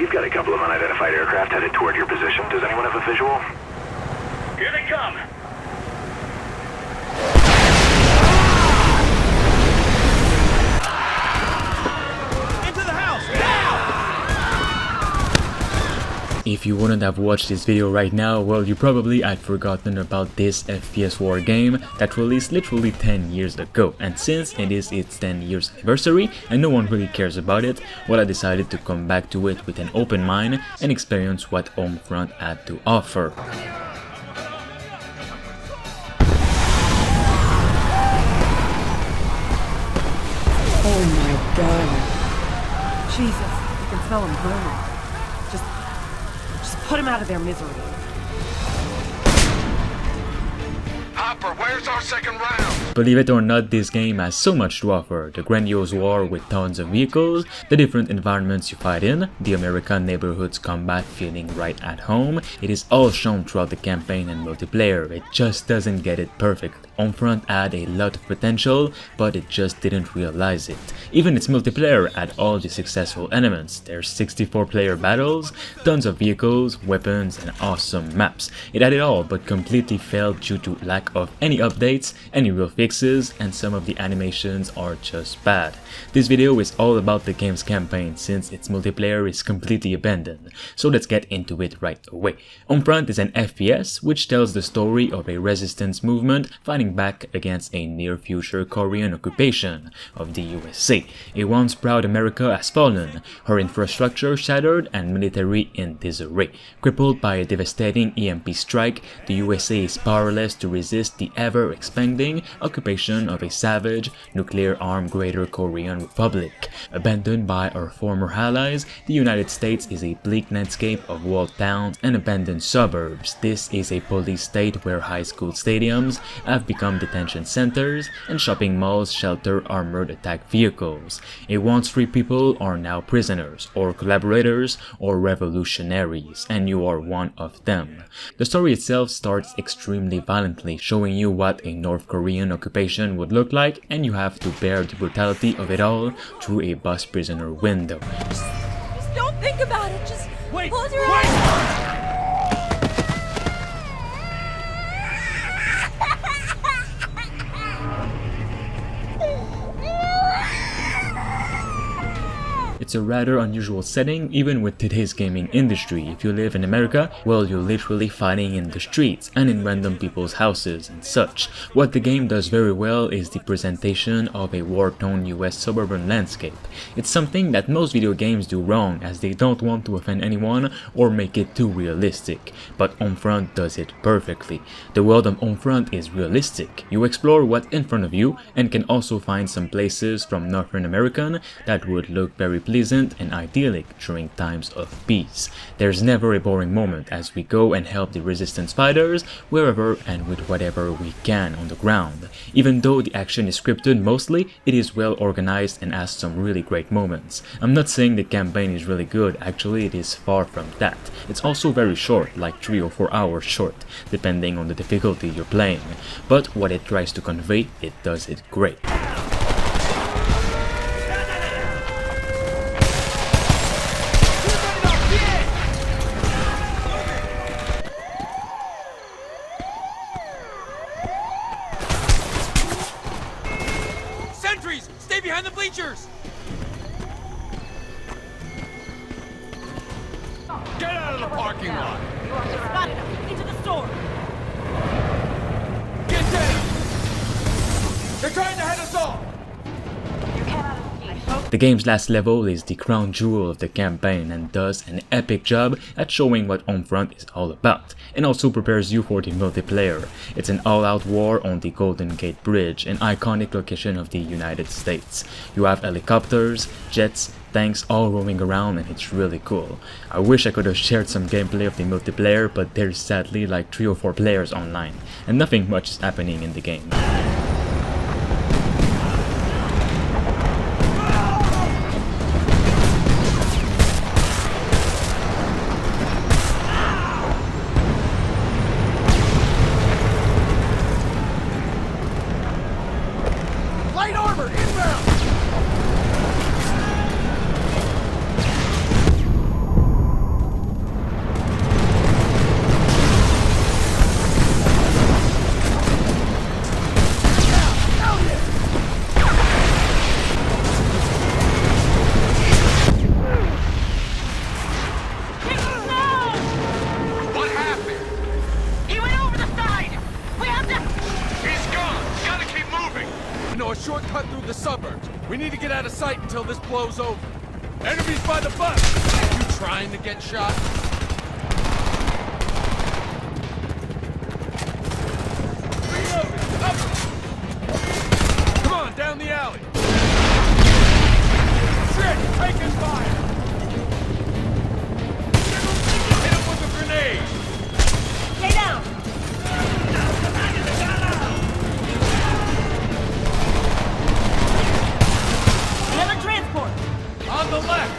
we've got a couple of unidentified aircraft headed toward your position. Does anyone have a visual? Here they come! If you wouldn't have watched this video right now, well, you probably had forgotten about this FPS war game that released literally 10 years ago, and since it is its 10 years anniversary and no one really cares about it, well, I decided to come back to it with an open mind and experience what Homefront had to offer. Oh my god. Jesus, you can smell them burning. Just put them out of their misery. Hopper, where's our second round? Believe it or not, this game has so much to offer. The grandiose war with tons of vehicles, the different environments you fight in, the American neighborhoods combat feeling right at home. It is all shown throughout the campaign and multiplayer. It just doesn't get it perfect. Homefront had a lot of potential, but it just didn't realize it. Even its multiplayer had all the successful elements. There's 64 player battles, tons of vehicles, weapons, and awesome maps. It had it all, but completely failed due to lack of any updates, any real fixes, and some of the animations are just bad. This video is all about the game's campaign since its multiplayer is completely abandoned. So let's get into it right away. Homefront is an FPS which tells the story of a resistance movement fighting back against a near-future Korean occupation of the USA. A once proud America has fallen, her infrastructure shattered and military in disarray. Crippled by a devastating EMP strike, the USA is powerless to resist the ever-expanding occupation of a savage, nuclear-armed Greater Korean Republic. Abandoned by our former allies, the United States is a bleak landscape of walled towns and abandoned suburbs. This is a police state where high school stadiums have become detention centers and shopping malls shelter armored attack vehicles. A once free people are now prisoners, or collaborators, or revolutionaries, and you are one of them. The story itself starts extremely violently, showing you what a North Korean occupation would look like, and you have to bear the brutality of it all through a bus prisoner window. Just don't think about it. Just close your eyes. It's a rather unusual setting even with today's gaming industry. If you live in America, well, you're literally fighting in the streets and in random people's houses and such. What the game does very well is the presentation of a war-torn US suburban landscape. It's something that most video games do wrong as they don't want to offend anyone or make it too realistic, but Homefront does it perfectly. The world of Homefront is realistic. You explore what's in front of you and can also find some places from Northern America that would look very pleasant and idyllic during times of peace. There's never a boring moment as we go and help the resistance fighters wherever and with whatever we can on the ground. Even though the action is scripted mostly, it is well organized and has some really great moments. I'm not saying the campaign is really good, actually it is far from that. It's also very short, like 3 or 4 hours short, depending on the difficulty you're playing. But what it tries to convey, it does it great. Stay behind the bleachers! Get out of the parking lot! Not enough. Into the store. Get down! They're trying to head us off! The game's last level is the crown jewel of the campaign and does an epic job at showing what Homefront is all about, and also prepares you for the multiplayer. It's an all-out war on the Golden Gate Bridge, an iconic location of the United States. You have helicopters, jets, tanks all roaming around, and it's really cool. I wish I could have shared some gameplay of the multiplayer, but there's sadly like 3 or 4 players online, and nothing much is happening in the game. Light armor, inbound! blows over. Enemies by the bus! You trying to get shot? Reloading! Up! Come on, down the alley! Shit! Taking fire! Hit him with a grenade! Stay down! Another transport! On the left!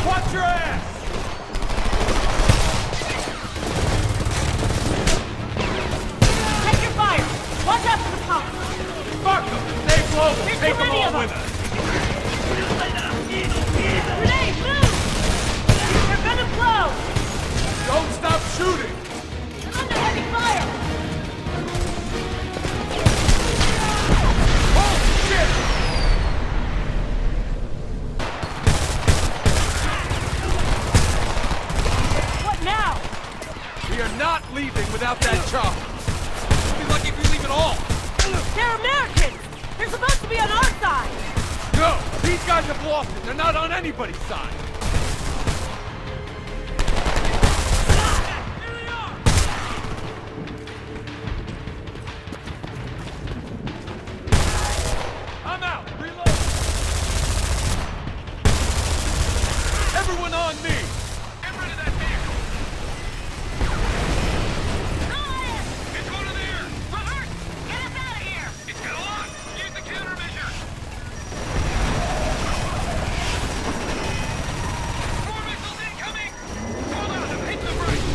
Watch your ass! Take your fire! Watch out for the pump! Fuck them! Stay global! There's Take too them many all of them. with us! Grenade, move! They're gonna blow! Don't stop shooting! You're under heavy fire! Holy shit! What now? We are not leaving without that chop! We'll be lucky if we leave at all! They're Americans! They're supposed to be on our side! No! These guys have lost it! They're not on anybody's side! I'm out! Reload! Everyone on me! Get rid of that vehicle! It's one of there! Reverse! Get us out of here! It's got a lock! Use the countermeasure! More missiles incoming! Hold on, I'm hitting the brakes!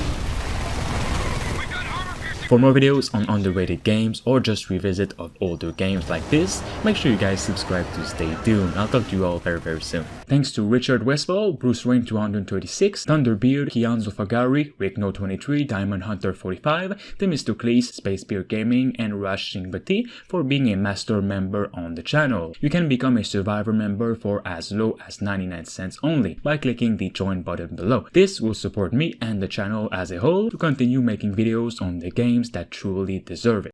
We've got armor-piercing... For more videos on underrated games or just revisit of older games like this, make sure you guys subscribe to stay tuned. I'll talk to you all very soon. Thanks to Richard Westfall, Bruce Wayne 236, Thunderbeard, Kianzo Fagari, Rickno23, Diamond Hunter 45, Themistocles, Spacebeard Gaming, and Rush Singbati for being a master member on the channel. You can become a survivor member for as low as 99 cents only by clicking the join button below. This will support me and the channel as a whole to continue making videos on the games that truly deserve it.